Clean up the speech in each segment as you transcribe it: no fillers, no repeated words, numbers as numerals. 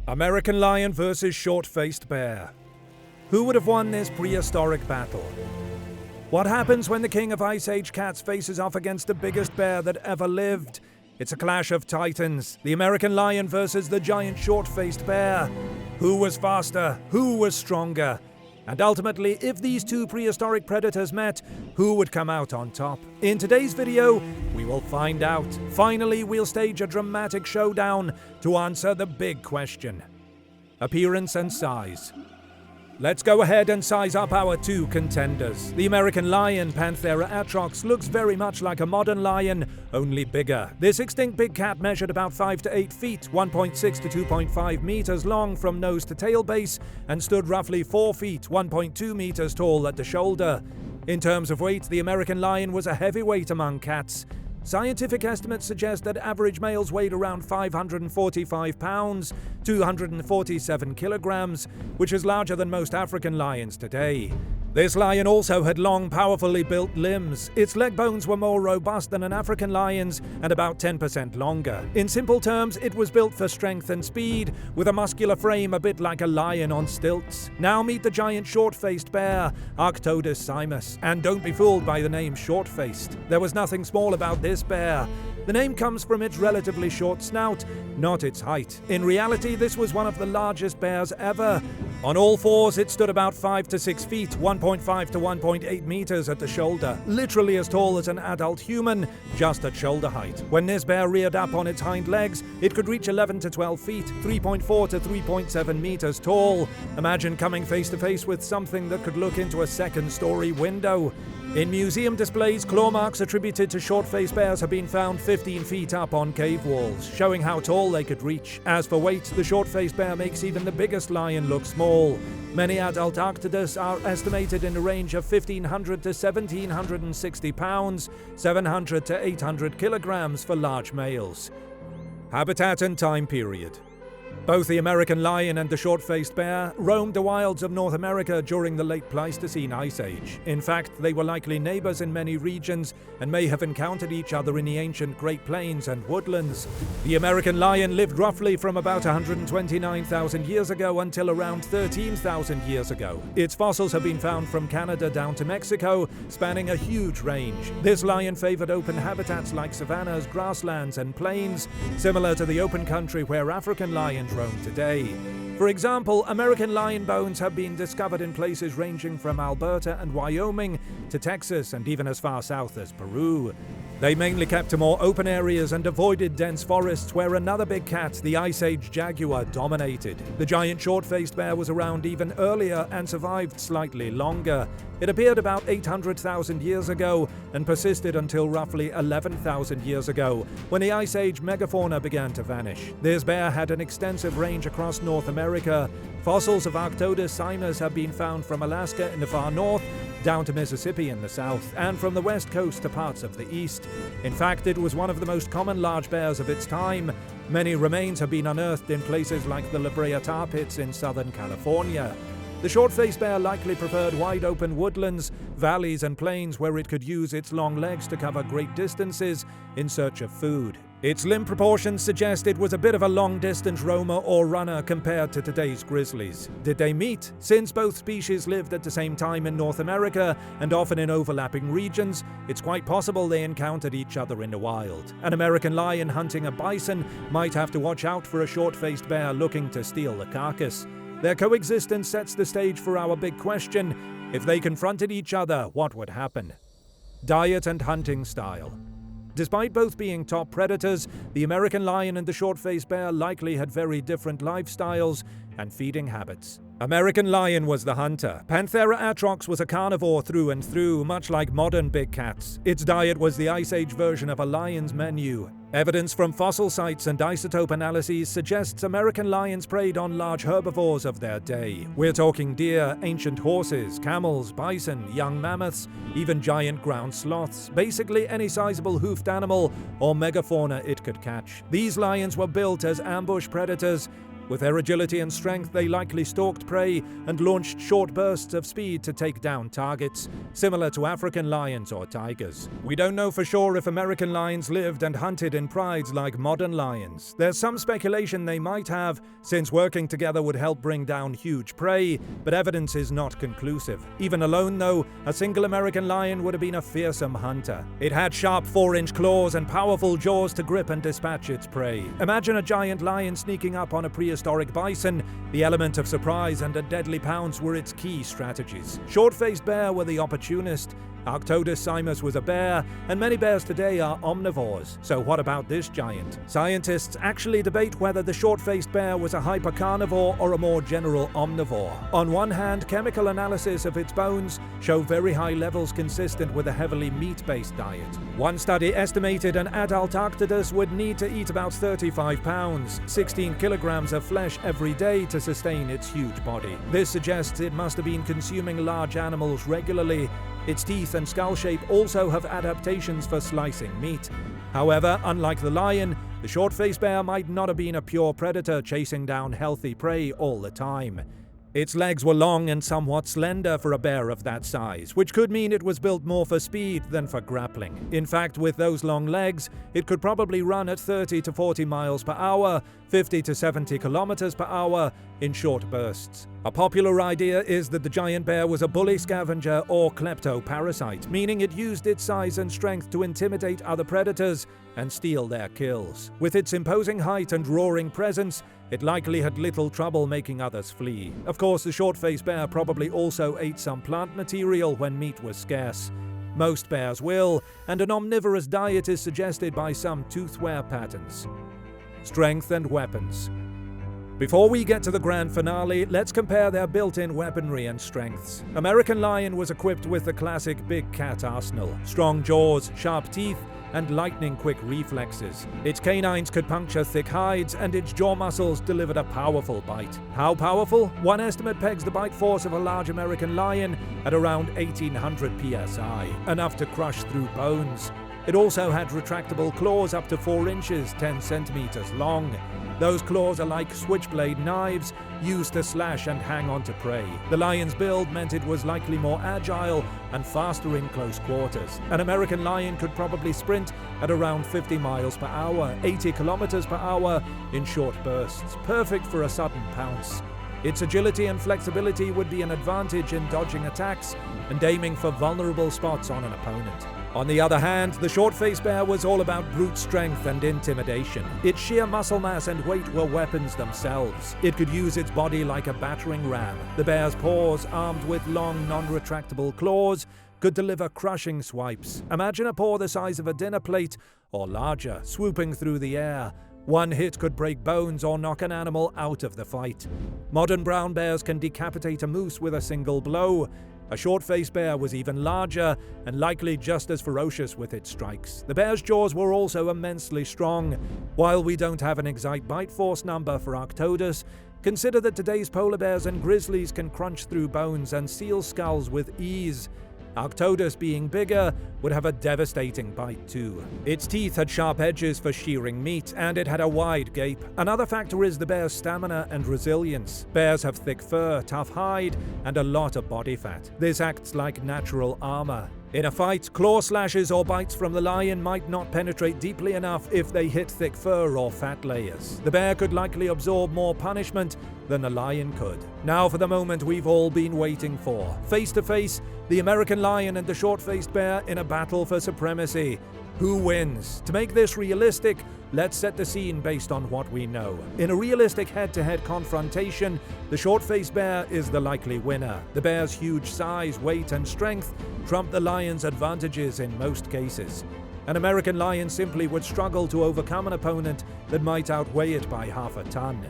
American lion versus short-faced bear. Who would have won this prehistoric battle? What happens when the king of Ice Age cats faces off against the biggest bear that ever lived? It's a clash of titans, the American lion versus the giant short-faced bear. Who was faster? Who was stronger? And ultimately, if these two prehistoric predators met, who would come out on top? In today's video, we will find out. Finally, we'll stage a dramatic showdown to answer the big question. Appearance and size. Let's go ahead and size up our two contenders. The American lion, Panthera atrox, looks very much like a modern lion, only bigger. This extinct big cat measured about 5 to 8 feet, 1.6 to 2.5 meters long from nose to tail base, and stood roughly 4 feet, 1.2 meters tall at the shoulder. In terms of weight, the American lion was a heavyweight among cats. Scientific estimates suggest that average males weighed around 545 pounds, 247 kilograms, which is larger than most African lions today. This lion also had long, powerfully built limbs. Its leg bones were more robust than an African lion's and about 10% longer. In simple terms, it was built for strength and speed, with a muscular frame a bit like a lion on stilts. Now meet the giant short-faced bear, Arctodus simus. And don't be fooled by the name short-faced. There was nothing small about this bear. The name comes from its relatively short snout, not its height. In reality, this was one of the largest bears ever. On all fours, it stood about 5 to 6 feet, 1.5 to 1.8 meters at the shoulder, literally as tall as an adult human, just at shoulder height. When this bear reared up on its hind legs, it could reach 11 to 12 feet, 3.4 to 3.7 meters tall. Imagine coming face to face with something that could look into a second-story window. In museum displays, claw marks attributed to short-faced bears have been found 15 feet up on cave walls, showing how tall they could reach. As for weight, the short-faced bear makes even the biggest lion look small. Many adult Arctodus are estimated in the range of 1,500 to 1,760 pounds, 700 to 800 kilograms for large males. Habitat and time period. Both the American lion and the short-faced bear roamed the wilds of North America during the late Pleistocene Ice Age. In fact, they were likely neighbors in many regions and may have encountered each other in the ancient Great Plains and woodlands. The American lion lived roughly from about 129,000 years ago until around 13,000 years ago. Its fossils have been found from Canada down to Mexico, spanning a huge range. This lion favored open habitats like savannas, grasslands, and plains, similar to the open country where African lions roam today. For example, American lion bones have been discovered in places ranging from Alberta and Wyoming to Texas and even as far south as Peru. They mainly kept to more open areas and avoided dense forests where another big cat, the Ice Age jaguar, dominated. The giant short-faced bear was around even earlier and survived slightly longer. It appeared about 800,000 years ago and persisted until roughly 11,000 years ago, when the Ice Age megafauna began to vanish. This bear had an extensive range across North America. Fossils of Arctodus simus have been found from Alaska in the far north down to Mississippi in the south, and from the west coast to parts of the east. In fact, it was one of the most common large bears of its time. Many remains have been unearthed in places like the La Brea tar pits in southern California. The short-faced bear likely preferred wide-open woodlands, valleys, and plains where it could use its long legs to cover great distances in search of food. Its limb proportions suggest it was a bit of a long-distance roamer or runner compared to today's grizzlies. Did they meet? Since both species lived at the same time in North America and often in overlapping regions, it's quite possible they encountered each other in the wild. An American lion hunting a bison might have to watch out for a short-faced bear looking to steal the carcass. Their coexistence sets the stage for our big question: if they confronted each other, what would happen? Diet and hunting style. Despite both being top predators, the American lion and the short-faced bear likely had very different lifestyles and feeding habits. American lion was the hunter. Panthera atrox was a carnivore through and through, much like modern big cats. Its diet was the Ice Age version of a lion's menu. Evidence from fossil sites and isotope analyses suggests American lions preyed on large herbivores of their day. We're talking deer, ancient horses, camels, bison, young mammoths, even giant ground sloths, basically any sizable hoofed animal or megafauna it could catch. These lions were built as ambush predators, With their agility and strength, they likely stalked prey and launched short bursts of speed to take down targets, similar to African lions or tigers. We don't know for sure if American lions lived and hunted in prides like modern lions. There's some speculation they might have, since working together would help bring down huge prey, but evidence is not conclusive. Even alone, though, a single American lion would have been a fearsome hunter. It had sharp 4-inch claws and powerful jaws to grip and dispatch its prey. Imagine a giant lion sneaking up on a prehistoric bison. The element of surprise and a deadly pounce were its key strategies. Short-faced bear were the opportunist. Arctodus simus was a bear, and many bears today are omnivores. So what about this giant? Scientists actually debate whether the short-faced bear was a hypercarnivore or a more general omnivore. On one hand, chemical analysis of its bones show very high levels consistent with a heavily meat-based diet. One study estimated an adult Arctodus would need to eat about 35 pounds, 16 kilograms of flesh every day to sustain its huge body. This suggests it must have been consuming large animals regularly. Its teeth and skull shape also have adaptations for slicing meat. However, unlike the lion, the short-faced bear might not have been a pure predator chasing down healthy prey all the time. Its legs were long and somewhat slender for a bear of that size, which could mean it was built more for speed than for grappling. In fact, with those long legs, it could probably run at 30 to 40 miles per hour, 50 to 70 kilometers per hour in short bursts. A popular idea is that the giant bear was a bully scavenger or kleptoparasite, meaning it used its size and strength to intimidate other predators and steal their kills. With its imposing height and roaring presence, it likely had little trouble making others flee. Of course, the short-faced bear probably also ate some plant material when meat was scarce. Most bears will, and an omnivorous diet is suggested by some tooth wear patterns. Strength and weapons. Before we get to the grand finale, let's compare their built-in weaponry and strengths. American lion was equipped with the classic big cat arsenal: strong jaws, sharp teeth, and lightning-quick reflexes. Its canines could puncture thick hides, and its jaw muscles delivered a powerful bite. How powerful? One estimate pegs the bite force of a large American lion at around 1800 psi, enough to crush through bones. It also had retractable claws up to 4 inches, 10 centimeters long. Those claws are like switchblade knives used to slash and hang onto prey. The lion's build meant it was likely more agile and faster in close quarters. An American lion could probably sprint at around 50 miles per hour, 80 kilometers per hour in short bursts, perfect for a sudden pounce. Its agility and flexibility would be an advantage in dodging attacks and aiming for vulnerable spots on an opponent. On the other hand, the short-faced bear was all about brute strength and intimidation. Its sheer muscle mass and weight were weapons themselves. It could use its body like a battering ram. The bear's paws, armed with long, non-retractable claws, could deliver crushing swipes. Imagine a paw the size of a dinner plate or larger, swooping through the air. One hit could break bones or knock an animal out of the fight. Modern brown bears can decapitate a moose with a single blow. A short-faced bear was even larger and likely just as ferocious with its strikes. The bear's jaws were also immensely strong. While we don't have an exact bite force number for Arctodus, consider that today's polar bears and grizzlies can crunch through bones and seal skulls with ease. Arctodus, being bigger, would have a devastating bite too. Its teeth had sharp edges for shearing meat, and it had a wide gape. Another factor is the bear's stamina and resilience. Bears have thick fur, tough hide, and a lot of body fat. This acts like natural armor. In a fight, claw slashes or bites from the lion might not penetrate deeply enough if they hit thick fur or fat layers. The bear could likely absorb more punishment than the lion could. Now for the moment we've all been waiting for. Face to face, the American lion and the short-faced bear in a battle for supremacy. Who wins? To make this realistic, let's set the scene based on what we know. In a realistic head-to-head confrontation, the short-faced bear is the likely winner. The bear's huge size, weight, and strength trump the lion's advantages in most cases. An American lion simply would struggle to overcome an opponent that might outweigh it by half a ton.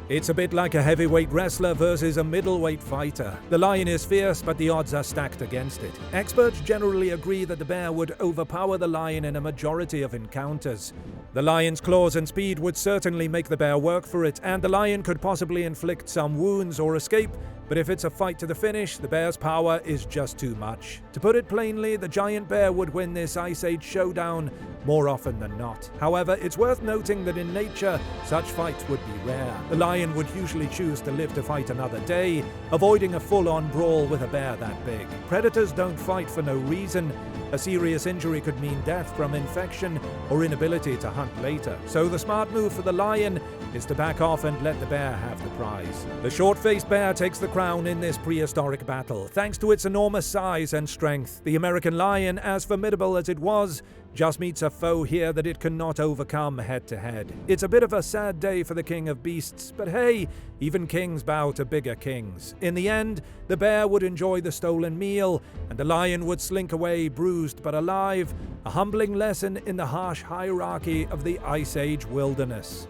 It's a bit like a heavyweight wrestler versus a middleweight fighter. The lion is fierce, but the odds are stacked against it. Experts generally agree that the bear would overpower the lion in a majority of encounters. The lion's claws and speed would certainly make the bear work for it, and the lion could possibly inflict some wounds or escape, but if it's a fight to the finish, the bear's power is just too much. To put it plainly, the giant bear would win this Ice Age showdown more often than not. However, it's worth noting that in nature, such fights would be rare. The lion would usually choose to live to fight another day, avoiding a full-on brawl with a bear that big. Predators don't fight for no reason. A serious injury could mean death from infection or inability to hunt later. So the smart move for the lion is to back off and let the bear have the prize. The short-faced bear takes the crown in this prehistoric battle, thanks to its enormous size and strength. The American lion, as formidable as it was, just meets a foe here that it cannot overcome head-to-head. It's a bit of a sad day for the king of beasts, but hey, even kings bow to bigger kings. In the end, the bear would enjoy the stolen meal, and the lion would slink away bruised but alive, a humbling lesson in the harsh hierarchy of the Ice Age wilderness.